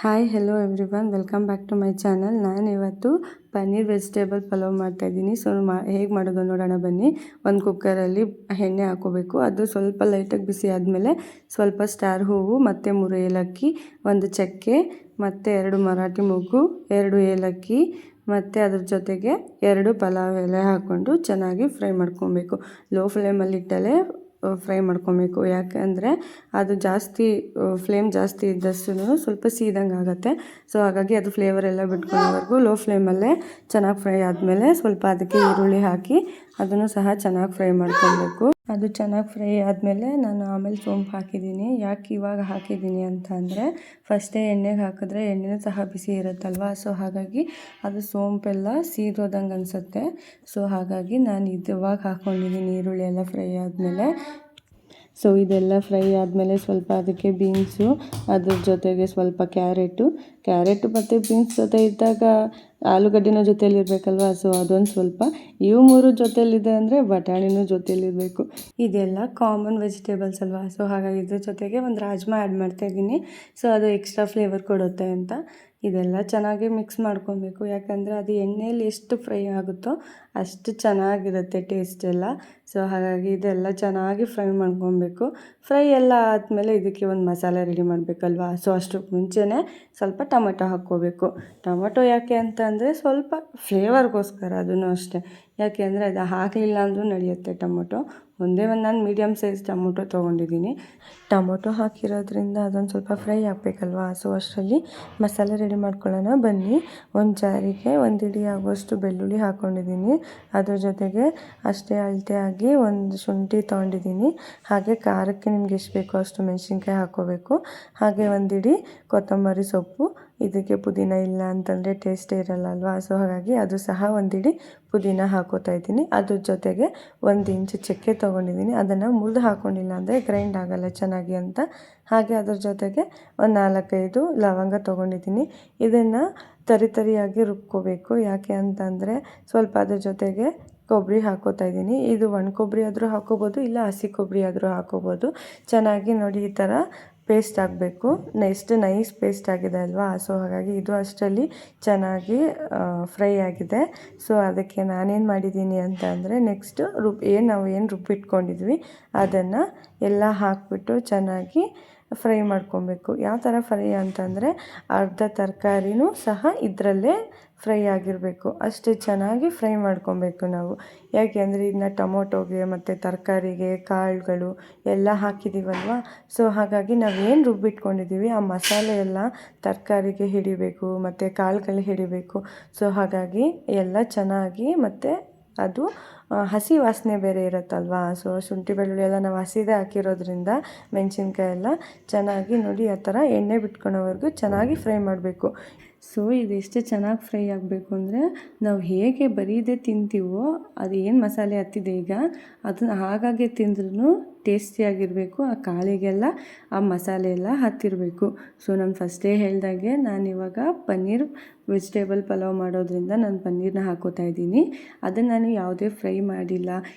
Hi hello everyone, welcome back to my channel. ನಾನು ಇವತ್ತು paneer vegetable pulao ಮಾಡ್ತಾಯಿದ್ದೀನಿ. ಸೊ ಹೇಗೆ ಮಾಡೋದು ನೋಡೋಣ ಬನ್ನಿ. ಒಂದು ಕುಕ್ಕರಲ್ಲಿ ಎಣ್ಣೆ ಹಾಕೋಬೇಕು. ಅದು ಸ್ವಲ್ಪ ಲೈಟಾಗಿ ಬಿಸಿ ಆದಮೇಲೆ ಸ್ವಲ್ಪ ಸ್ಟಾರ್ ಹೂವು ಮತ್ತು 3 ಏಲಕ್ಕಿ, 1 ಚಕ್ಕೆ ಮತ್ತು 2 ಮರಾಠಿ ಮೊಗ್ಗು, 2 ಏಲಕ್ಕಿ ಮತ್ತು ಅದ್ರ ಜೊತೆಗೆ 2 ಪಲಾವ್ ಎಲೆ ಹಾಕ್ಕೊಂಡು ಚೆನ್ನಾಗಿ ಫ್ರೈ ಮಾಡ್ಕೊಬೇಕು. ಲೋ ಫ್ಲೇಮಲ್ಲಿ ಇಟ್ಟಲ್ಲೇ ಫ್ರೈ ಮಾಡ್ಕೊಬೇಕು. ಯಾಕೆಂದರೆ ಅದು ಜಾಸ್ತಿ ಫ್ಲೇಮ್ ಜಾಸ್ತಿ ಇದ್ದಷ್ಟು ಸ್ವಲ್ಪ ಸೀದಂಗೆ ಆಗುತ್ತೆ. ಸೊ ಹಾಗಾಗಿ ಅದು ಫ್ಲೇವರ್ ಎಲ್ಲ ಬಿಟ್ಕೊಳ್ಳೋವರೆಗೂ ಲೋ ಫ್ಲೇಮಲ್ಲೇ ಚೆನ್ನಾಗಿ ಫ್ರೈ ಆದಮೇಲೆ ಸ್ವಲ್ಪ ಅದಕ್ಕೆ ಈರುಳ್ಳಿ ಹಾಕಿ ಅದನ್ನು ಸಹ ಚೆನ್ನಾಗಿ ಫ್ರೈ ಮಾಡ್ಕೊಬೇಕು. ಅದು ಚೆನ್ನಾಗಿ ಫ್ರೈ ಆದಮೇಲೆ ನಾನು ಆಮೇಲೆ ಸೋಂಪು ಹಾಕಿದ್ದೀನಿ. ಯಾಕೆ ಇವಾಗ ಹಾಕಿದ್ದೀನಿ ಅಂತ ಅಂದರೆ, ಫಸ್ಟೇ ಎಣ್ಣೆಗೆ ಹಾಕಿದ್ರೆ ಎಣ್ಣೆನೂ ಸಹ ಬಿಸಿ ಇರುತ್ತಲ್ವ. ಸೊ ಹಾಗಾಗಿ ಅದು ಸೋಂಪೆಲ್ಲ ಸೀದೋದಂಗೆ ಅನಿಸುತ್ತೆ. ಸೊ ಹಾಗಾಗಿ ನಾನು ಇವಾಗ ಹಾಕ್ಕೊಂಡಿದ್ದೀನಿ ಈರುಳ್ಳಿ ಎಲ್ಲ ಫ್ರೈ ಆದಮೇಲೆ. ಸೊ ಇದೆಲ್ಲ ಫ್ರೈ ಆದಮೇಲೆ ಸ್ವಲ್ಪ ಅದಕ್ಕೆ ಬೀನ್ಸು, ಅದ್ರ ಜೊತೆಗೆ ಸ್ವಲ್ಪ ಕ್ಯಾರೆಟು ಮತ್ತು ಬೀನ್ಸ್ ಜೊತೆ ಇದ್ದಾಗ ಆಲೂಗಡ್ಡೆನೂ ಜೊತೆಯಲ್ಲಿರಬೇಕಲ್ವ. ಸೊ ಅದೊಂದು ಸ್ವಲ್ಪ, ಇವು 3 ಜೊತೆಯಲ್ಲಿದೆ ಅಂದರೆ ಬಟಾಣಿನೂ ಜೊತೆಯಲ್ಲಿರಬೇಕು. ಇದೆಲ್ಲ ಕಾಮನ್ ವೆಜಿಟೇಬಲ್ಸ್ ಅಲ್ವಾ. ಸೊ ಹಾಗಾಗಿ ಇದ್ರ ಜೊತೆಗೆ ಒಂದು ರಾಜ್ಮಾ ಆ್ಯಡ್ ಮಾಡ್ತಾಯಿದ್ದೀನಿ. ಸೊ ಅದು ಎಕ್ಸ್ಟ್ರಾ ಫ್ಲೇವರ್ ಕೊಡುತ್ತೆ ಅಂತ. ಇದೆಲ್ಲ ಚೆನ್ನಾಗಿ ಮಿಕ್ಸ್ ಮಾಡ್ಕೊಬೇಕು. ಯಾಕಂದರೆ ಅದು ಎಣ್ಣೆಯಲ್ಲಿ ಎಷ್ಟು ಫ್ರೈ ಆಗುತ್ತೋ ಅಷ್ಟು ಚೆನ್ನಾಗಿರುತ್ತೆ ಟೇಸ್ಟ್ ಎಲ್ಲ. ಸೊ ಹಾಗಾಗಿ ಇದೆಲ್ಲ ಚೆನ್ನಾಗಿ ಫ್ರೈ ಮಾಡ್ಕೊಬೇಕು. ಫ್ರೈ ಎಲ್ಲ ಆದಮೇಲೆ ಇದಕ್ಕೆ ಒಂದು ಮಸಾಲೆ ರೆಡಿ ಮಾಡಬೇಕಲ್ವ. ಸೊ ಅಷ್ಟಕ್ಕೆ ಮುಂಚೆನೇ ಸ್ವಲ್ಪ ಟೊಮೆಟೊ ಹಾಕ್ಕೋಬೇಕು. ಟೊಮೆಟೊ ಯಾಕೆ ಅಂತ ಅಂದರೆ ಸ್ವಲ್ಪ ಫ್ಲೇವರ್ಗೋಸ್ಕರ, ಅದನ್ನು ಅಷ್ಟೇ. ಯಾಕೆ ಅಂದರೆ ಅದು ಹಾಕಲಿಲ್ಲ ಅಂದರೂ ನಡೆಯುತ್ತೆ. ಟೊಮೊಟೊ ಒಂದೇ ಒಂದು ನಾನು ಮೀಡಿಯಮ್ ಸೈಜ್ ಟೊಮೊಟೊ ತೊಗೊಂಡಿದ್ದೀನಿ. ಟೊಮೊಟೊ ಹಾಕಿರೋದ್ರಿಂದ ಅದೊಂದು ಸ್ವಲ್ಪ ಫ್ರೈ ಆಗಬೇಕಲ್ವ. ಸೊ ಅಷ್ಟರಲ್ಲಿ ಮಸಾಲೆ ರೆಡಿ ಮಾಡ್ಕೊಳ್ಳೋಣ ಬನ್ನಿ. ಒಂದು ಜಾರಿಗೆ 1 ಹಿಡಿ ಆಗುವಷ್ಟು ಬೆಳ್ಳುಳ್ಳಿ ಹಾಕ್ಕೊಂಡಿದ್ದೀನಿ. ಅದ್ರ ಜೊತೆಗೆ ಅಷ್ಟೇ ಅಳತೆಯಾಗಿ 1 ಶುಂಠಿ ತೊಗೊಂಡಿದ್ದೀನಿ. ಹಾಗೆ ಖಾರಕ್ಕೆ ನಿಮ್ಗೆ ಎಷ್ಟು ಬೇಕೋ ಅಷ್ಟು ಮೆಣಸಿನ್ಕಾಯಿ ಹಾಕ್ಕೋಬೇಕು. ಹಾಗೆ 1 ಹಿಡಿ ಕೊತ್ತಂಬರಿ ಸೊಪ್ಪು. ಇದಕ್ಕೆ ಪುದೀನ ಇಲ್ಲ ಅಂತಂದರೆ ಟೇಸ್ಟೇ ಇರಲ್ಲ ಅಲ್ವಾ. ಸೊ ಹಾಗಾಗಿ ಅದು ಸಹ 1 ಹಿಡಿ ಪುದೀನ ಹಾಕೋತಾ ಇದ್ದೀನಿ. ಅದ್ರ ಜೊತೆಗೆ 1 ಇಂಚು ಚಕ್ಕೆ ತೊಗೊಂಡಿದ್ದೀನಿ. ಅದನ್ನು ಮುರಿದು ಹಾಕ್ಕೊಂಡಿಲ್ಲ ಅಂದರೆ ಗ್ರೈಂಡ್ ಆಗೋಲ್ಲ ಚೆನ್ನಾಗಿ ಅಂತ. ಹಾಗೆ ಅದ್ರ ಜೊತೆಗೆ ಒಂದು 4-5 ಲವಂಗ ತೊಗೊಂಡಿದ್ದೀನಿ. ಇದನ್ನು ತರಿಯಾಗಿ ರುಬ್ಕೋಬೇಕು. ಯಾಕೆ ಅಂತಂದರೆ ಸ್ವಲ್ಪ ಅದ್ರ ಜೊತೆಗೆ ಕೊಬ್ಬರಿ ಹಾಕೋತಾ ಇದ್ದೀನಿ. ಇದು ಒಣ ಕೊಬ್ಬರಿ ಆದರೂ ಹಾಕೋಬೋದು, ಇಲ್ಲ ಹಸಿ ಕೊಬ್ಬರಿ ಆದರೂ ಹಾಕೋಬೋದು. ಚೆನ್ನಾಗಿ ನೋಡಿ ಈ ಥರ ಪೇಸ್ಟ್ ಆಗಬೇಕು. ಎಷ್ಟು ನೈಸ್ ಪೇಸ್ಟ್ ಆಗಿದೆ ಅಲ್ವಾ. ಸೊ ಹಾಗಾಗಿ ಇದು ಅಷ್ಟರಲ್ಲಿ ಚೆನ್ನಾಗಿ ಫ್ರೈ ಆಗಿದೆ. ಸೊ ಅದಕ್ಕೆ ನಾನೇನು ಮಾಡಿದ್ದೀನಿ ಅಂತ ಅಂದರೆ, ನೆಕ್ಸ್ಟ್ ನಾವು ಏನು ರುಬ್ಬಿಟ್ಕೊಂಡಿದ್ವಿ ಅದನ್ನು ಎಲ್ಲ ಹಾಕಿಬಿಟ್ಟು ಚೆನ್ನಾಗಿ ಫ್ರೈ ಮಾಡ್ಕೊಬೇಕು. ಯಾವ ಥರ ಫ್ರೈ ಅಂತಂದರೆ, ಅರ್ಧ ತರಕಾರಿನೂ ಸಹ ಇದರಲ್ಲೇ ಫ್ರೈ ಆಗಿರಬೇಕು. ಅಷ್ಟು ಚೆನ್ನಾಗಿ ಫ್ರೈ ಮಾಡ್ಕೊಬೇಕು ನಾವು. ಯಾಕೆ ಅಂದರೆ ಇದನ್ನ ಟೊಮೊಟೊಗೆ ಮತ್ತು ತರಕಾರಿಗೆ ಕಾಳುಗಳು ಎಲ್ಲ ಹಾಕಿದ್ದೀವಲ್ವ. ಸೊ ಹಾಗಾಗಿ ನಾವೇನು ರುಬ್ಬಿಟ್ಕೊಂಡಿದ್ದೀವಿ ಆ ಮಸಾಲೆ ಎಲ್ಲ ತರಕಾರಿಗೆ ಹಿಡಿಬೇಕು ಮತ್ತು ಕಾಳುಗಳು ಹಿಡಿಬೇಕು. ಸೊ ಹಾಗಾಗಿ ಎಲ್ಲ ಚೆನ್ನಾಗಿ, ಮತ್ತು ಅದು ಹಸಿ ವಾಸನೆ ಬೇರೆ ಇರುತ್ತಲ್ವ. ಸೊ ಶುಂಠಿ ಬೆಳ್ಳುಳ್ಳಿ ಎಲ್ಲ ನಾವು ಹಸಿದೇ ಹಾಕಿರೋದ್ರಿಂದ ಮೆಣಸಿನ್ಕಾಯಿ ಎಲ್ಲ ಚೆನ್ನಾಗಿ ನೋಡಿ ಆ ಥರ ಎಣ್ಣೆ ಬಿಟ್ಕೊಳ್ಳೋವರೆಗೂ ಚೆನ್ನಾಗಿ ಫ್ರೈ ಮಾಡಬೇಕು. ಸೊ ಇದೆಷ್ಟು ಚೆನ್ನಾಗಿ ಫ್ರೈ ಆಗಬೇಕು ಅಂದರೆ, ನಾವು ಹೇಗೆ ಬರೀದೇ ತಿಂತೀವೋ, ಅದು ಏನು ಮಸಾಲೆ ಹತ್ತಿದೆ ಈಗ ಅದನ್ನು ಹಾಗಾಗಿ ತಿಂದ್ರೂ ಟೇಸ್ಟಿಯಾಗಿರಬೇಕು. ಆ ಕಾಳಿಗೆಲ್ಲ ಆ ಮಸಾಲೆ ಎಲ್ಲ ಹತ್ತಿರಬೇಕು. ಸೊ ನಾನು ಫಸ್ಟೇ ಹೇಳ್ದಾಗೆ ನಾನಿವಾಗ ಪನ್ನೀರ್ ವೆಜಿಟೇಬಲ್ ಪಲಾವ್ ಮಾಡೋದ್ರಿಂದ ನಾನು ಪನ್ನೀರನ್ನ ಹಾಕೋತಾ ಇದ್ದೀನಿ. ಅದನ್ನು ನಾನು ಯಾವುದೇ ಫ್ರೈ ಮಾಡಿಲ್ಲ,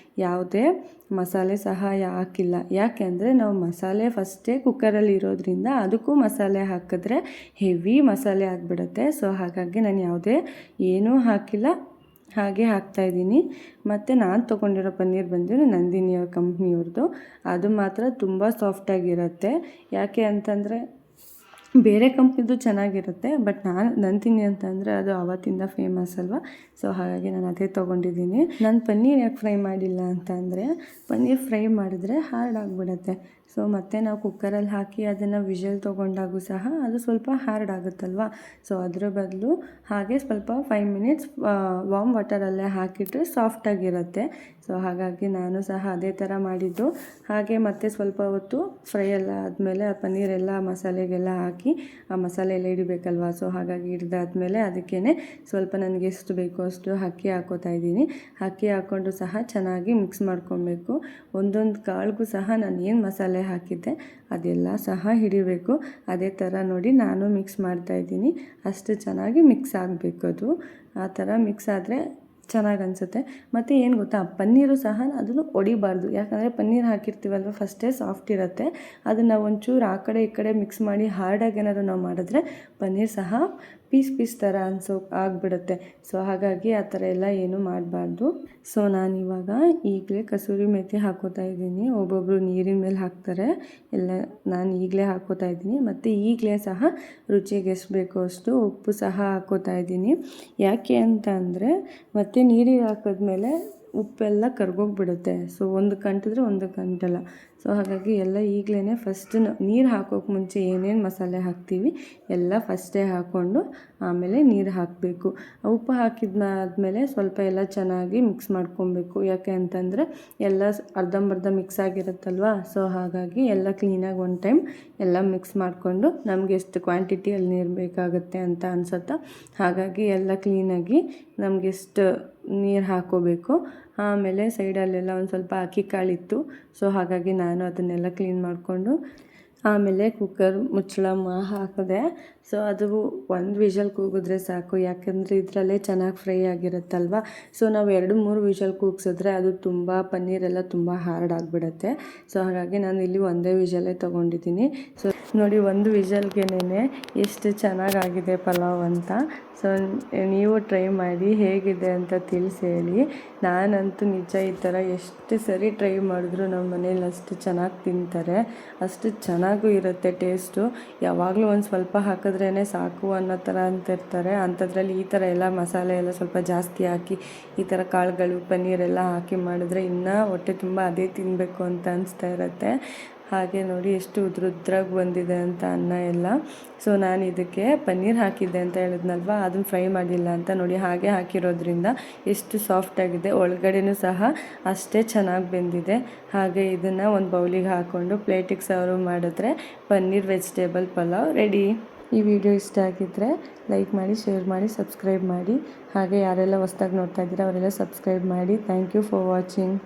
ಯಾವುದೇ ಮಸಾಲೆ ಸಹ ಹಾಕಿಲ್ಲ. ಯಾಕೆ ಅಂದರೆ ನಾವು ಮಸಾಲೆ ಫಸ್ಟೇ ಕುಕ್ಕರಲ್ಲಿ ಇರೋದ್ರಿಂದ ಅದಕ್ಕೂ ಮಸಾಲೆ ಹಾಕಿದ್ರೆ ಹೆವಿ ಮಸಾಲೆ ಆಗಿಬಿಡುತ್ತೆ. ಸೊ ಹಾಗಾಗಿ ನಾನು ಯಾವುದೇ ಏನೂ ಹಾಕಿಲ್ಲ, ಹಾಗೆ ಹಾಕ್ತಾಯಿದ್ದೀನಿ. ಮತ್ತು ನಾನು ತೊಗೊಂಡಿರೋ ಪನ್ನೀರ್ ಬಂದು ನಂದಿನಿ ಅವ್ರ ಕಂಪ್ನಿಯವ್ರದ್ದು. ಅದು ಮಾತ್ರ ತುಂಬ ಸಾಫ್ಟಾಗಿರುತ್ತೆ. ಯಾಕೆ ಅಂತಂದರೆ ಬೇರೆ ಕಂಪ್ನಿದು ಚೆನ್ನಾಗಿರುತ್ತೆ, ಬಟ್ ನಂದಿನಿ ಅಂತಂದರೆ ಅದು ಆವತ್ತಿಂದ ಫೇಮಸ್ ಅಲ್ವಾ. ಸೊ ಹಾಗಾಗಿ ನಾನು ಅದೇ ತೊಗೊಂಡಿದ್ದೀನಿ. ನಾನು ಪನ್ನೀರ್ ಯಾಕೆ ಫ್ರೈ ಮಾಡಿಲ್ಲ ಅಂತ ಅಂದರೆ, ಪನ್ನೀರ್ ಫ್ರೈ ಮಾಡಿದ್ರೆ ಹಾರ್ಡ್ ಆಗಿಬಿಡುತ್ತೆ. ಸೊ ಮತ್ತು ನಾವು ಕುಕ್ಕರಲ್ಲಿ ಹಾಕಿ ಅದನ್ನು ವಿಷಲ್ ತೊಗೊಂಡಾಗೂ ಸಹ ಅದು ಸ್ವಲ್ಪ ಹಾರ್ಡ್ ಆಗುತ್ತಲ್ವ. ಸೊ ಅದ್ರ ಬದಲು ಹಾಗೆ ಸ್ವಲ್ಪ 5 ಮಿನಿಟ್ಸ್ ವಾಮ್ ವಾಟರಲ್ಲೇ ಹಾಕಿಟ್ಟರೆ ಸಾಫ್ಟಾಗಿರುತ್ತೆ. ಸೊ ಹಾಗಾಗಿ ನಾನು ಸಹ ಅದೇ ಥರ ಮಾಡಿದ್ದು. ಹಾಗೆ ಮತ್ತು ಸ್ವಲ್ಪ ಹೊತ್ತು ಫ್ರೈ ಎಲ್ಲ ಆದಮೇಲೆ ಆ ಪನ್ನೀರೆಲ್ಲ ಮಸಾಲೆಗೆಲ್ಲ ಹಾಕಿ ಆ ಮಸಾಲೆ ಎಲ್ಲ ಹಿಡಿಬೇಕಲ್ವ. ಸೊ ಹಾಗಾಗಿ ಹಿಡಿದಾದ್ಮೇಲೆ ಅದಕ್ಕೇ ಸ್ವಲ್ಪ ನನಗೆ ಎಷ್ಟು ಬೇಕೋ ಅಷ್ಟು ಅಕ್ಕಿ ಹಾಕ್ಕೋತಾ ಇದ್ದೀನಿ. ಅಕ್ಕಿ ಹಾಕ್ಕೊಂಡು ಸಹ ಚೆನ್ನಾಗಿ ಮಿಕ್ಸ್ ಮಾಡ್ಕೊಬೇಕು. ಒಂದೊಂದು ಕಾಳಿಗೂ ಸಹ ನಾನು ಏನು ಮಸಾಲೆ ಹಾಕಿದ್ದೆ ಅದೆಲ್ಲ ಸಹ ಹಿಡಿಬೇಕು. ಅದೇ ಥರ ನೋಡಿ ನಾನು ಮಿಕ್ಸ್ ಮಾಡ್ತಾಯಿದ್ದೀನಿ. ಅಷ್ಟು ಚೆನ್ನಾಗಿ ಮಿಕ್ಸ್ ಆಗಬೇಕು. ಅದು ಆ ಥರ ಮಿಕ್ಸ್ ಆದರೆ ಚೆನ್ನಾಗಿ ಅನಿಸುತ್ತೆ. ಮತ್ತು ಏನು ಗೊತ್ತಾ, ಪನ್ನೀರು ಸಹ ಅದನ್ನು ಒಡಿಬಾರ್ದು, ಯಾಕಂದರೆ ಪನ್ನೀರ್ ಹಾಕಿರ್ತೀವಲ್ವ ಫಸ್ಟೇ ಸಾಫ್ಟ್ ಇರುತ್ತೆ. ಅದನ್ನು ಒಂಚೂರು ಆ ಕಡೆ ಈ ಕಡೆ ಮಿಕ್ಸ್ ಮಾಡಿ ಹಾರ್ಡಾಗಿ ಏನಾದ್ರು ನಾವು ಮಾಡಿದ್ರೆ ಪನ್ನೀರ್ ಸಹ ಪೀಸ್ ಥರ ಆಗಿಬಿಡುತ್ತೆ. ಸೊ ಹಾಗಾಗಿ ಆ ಥರ ಎಲ್ಲ ಏನೂ ಮಾಡಬಾರ್ದು. ಸೊ ನಾನಿವಾಗ ಈಗಲೇ ಕಸೂರಿ ಮೇಥಿ ಹಾಕೋತಾ ಇದ್ದೀನಿ. ಒಬ್ಬೊಬ್ಬರು ನೀರಿನ ಮೇಲೆ ಹಾಕ್ತಾರೆ, ಎಲ್ಲ ನಾನು ಈಗಲೇ ಹಾಕೋತಾ ಇದ್ದೀನಿ. ಮತ್ತು ಈಗಲೇ ಸಹ ರುಚಿಗೆ ಎಷ್ಟು ಬೇಕೋ ಅಷ್ಟು ಉಪ್ಪು ಸಹ ಹಾಕೋತಾ ಇದ್ದೀನಿ. ಯಾಕೆ ಅಂತ ಅಂದರೆ ಮತ್ತೆ ನೀರಿಗೆ ಹಾಕಿದ್ಮೇಲೆ ಉಪ್ಪೆಲ್ಲ ಕರ್ಗೋಗ್ಬಿಡುತ್ತೆ. ಸೊ ಒಂದಕ್ಕೆ ಅಂಟಿದ್ರೆ ಒಂದಕ್ಕೆ ಅಂಟಲ್ಲ. ಸೊ ಹಾಗಾಗಿ ಎಲ್ಲ ಈಗಲೇ ಫಸ್ಟ್ ನೀರು ಹಾಕೋಕ್ಕೆ ಮುಂಚೆ ಏನೇನು ಮಸಾಲೆ ಹಾಕ್ತೀವಿ ಎಲ್ಲ ಫಸ್ಟೇ ಹಾಕ್ಕೊಂಡು ಆಮೇಲೆ ನೀರು ಹಾಕಬೇಕು. ಉಪ್ಪು ಹಾಕಿದ್ದಾದ್ಮೇಲೆ ಸ್ವಲ್ಪ ಎಲ್ಲ ಚೆನ್ನಾಗಿ ಮಿಕ್ಸ್ ಮಾಡ್ಕೊಬೇಕು. ಯಾಕೆ ಅಂತಂದರೆ ಎಲ್ಲ ಅರ್ಧಂಬರ್ಧ ಮಿಕ್ಸ್ ಆಗಿರುತ್ತಲ್ವ. ಸೊ ಹಾಗಾಗಿ ಎಲ್ಲ ಕ್ಲೀನಾಗಿ ಒನ್ ಟೈಮ್ ಎಲ್ಲ ಮಿಕ್ಸ್ ಮಾಡಿಕೊಂಡು ನಮಗೆ ಎಷ್ಟು ಕ್ವಾಂಟಿಟಿಯಲ್ಲಿ ನೀರು ಬೇಕಾಗುತ್ತೆ ಅಂತ ಅನ್ಸುತ್ತಾ ಹಾಗಾಗಿ ಎಲ್ಲ ಕ್ಲೀನಾಗಿ ನಮಗೆಷ್ಟು ನೀರು ಹಾಕ್ಕೋಬೇಕು. ಆಮೇಲೆ ಸೈಡಲ್ಲೆಲ್ಲ ಒಂದು ಸ್ವಲ್ಪ ಅಕ್ಕಿ ಕಾಳಿತ್ತು. ಸೊ ಹಾಗಾಗಿ ನಾನು ಅದನ್ನೆಲ್ಲ ಕ್ಲೀನ್ ಮಾಡಿಕೊಂಡು ಆಮೇಲೆ ಕುಕ್ಕರ್ ಮುಚ್ಚಳ ಹಾಕಿದೆ. ಸೊ ಅದು ಒಂದು ವಿಷಲ್ ಕೂಗಿದ್ರೆ ಸಾಕು, ಯಾಕಂದರೆ ಇದರಲ್ಲೇ ಚೆನ್ನಾಗಿ ಫ್ರೈ ಆಗಿರುತ್ತಲ್ವ. ಸೊ ನಾವು 2-3 ವಿಷಲ್ ಕೂಗಿಸಿದ್ರೆ ಅದು ತುಂಬ ಪನ್ನೀರೆಲ್ಲ ತುಂಬ ಹಾರ್ಡ್ ಆಗಿಬಿಡುತ್ತೆ. ಸೊ ಹಾಗಾಗಿ ನಾನು ಇಲ್ಲಿ ಒಂದೇ ವಿಷಲೇ ತೊಗೊಂಡಿದ್ದೀನಿ. ಸೊ ನೋಡಿ, ಒಂದು ವಿಷಲ್ಗೆನೇ ಎಷ್ಟು ಚೆನ್ನಾಗಾಗಿದೆ ಪಲಾವ್ ಅಂತ. ಸೊ ನೀವು ಟ್ರೈ ಮಾಡಿ ಹೇಗಿದೆ ಅಂತ ತಿಳಿಸಿ ಹೇಳಿ. ನಾನಂತೂ ನಿಜ ಈ ಥರ ಎಷ್ಟು ಸರಿ ಟ್ರೈ ಮಾಡಿದ್ರು ನಮ್ಮ ಮನೇಲಿ ಅಷ್ಟು ಚೆನ್ನಾಗಿ ತಿಂತಾರೆ, ಅಷ್ಟು ಚೆನ್ನಾಗೂ ಇರುತ್ತೆ ಟೇಸ್ಟು. ಯಾವಾಗಲೂ ಒಂದು ಸ್ವಲ್ಪ ಹಾಕಿದ್ರೇ ಸಾಕು ಅನ್ನೋ ಥರ ಅಂತಿರ್ತಾರೆ. ಅಂಥದ್ರಲ್ಲಿ ಈ ಥರ ಎಲ್ಲ ಮಸಾಲೆ ಎಲ್ಲ ಸ್ವಲ್ಪ ಜಾಸ್ತಿ ಹಾಕಿ ಈ ಥರ ಕಾಳುಗಳು ಪನ್ನೀರೆಲ್ಲ ಹಾಕಿ ಮಾಡಿದ್ರೆ ಇನ್ನೂ ಹೊಟ್ಟೆ ತುಂಬ ಅದೇ ತಿನ್ನಬೇಕು ಅಂತ ಅನಿಸ್ತಾ ಇರುತ್ತೆ. ಹಾಗೆ ನೋಡಿ ಎಷ್ಟು ಉದ್ರಾಗಿ ಬಂದಿದೆ ಅಂತ ಅನ್ನ ಎಲ್ಲ. ಸೊ ನಾನು ಇದಕ್ಕೆ ಪನ್ನೀರ್ ಹಾಕಿದ್ದೆ ಅಂತ ಹೇಳಿದ್ನಲ್ವ, ಅದನ್ನು ಫ್ರೈ ಮಾಡಿಲ್ಲ ಅಂತ ನೋಡಿ ಹಾಗೆ ಹಾಕಿರೋದ್ರಿಂದ ಎಷ್ಟು ಸಾಫ್ಟಾಗಿದೆ. ಒಳಗಡೆನೂ ಸಹ ಅಷ್ಟೇ ಚೆನ್ನಾಗಿ ಬೆಂದಿದೆ. ಹಾಗೆ ಇದನ್ನು ಒಂದು ಬೌಲಿಗೆ ಹಾಕ್ಕೊಂಡು ಪ್ಲೇಟಿಗೆ ಸರ್ವ್ ಮಾಡಿದ್ರೆ ಪನ್ನೀರ್ ವೆಜಿಟೇಬಲ್ ಪಲಾವ್ ರೆಡಿ. ಈ ವಿಡಿಯೋ ಇಷ್ಟ ಆಗಿದ್ದರೆ ಲೈಕ್ ಮಾಡಿ, ಶೇರ್ ಮಾಡಿ, ಸಬ್ಸ್ಕ್ರೈಬ್ ಮಾಡಿ. ಹಾಗೆ ಯಾರೆಲ್ಲ ಹೊಸ್ದಾಗಿ ನೋಡ್ತಾ ಇದ್ದೀರಾ ಅವರೆಲ್ಲ ಸಬ್ಸ್ಕ್ರೈಬ್ ಮಾಡಿ. Thank you for watching.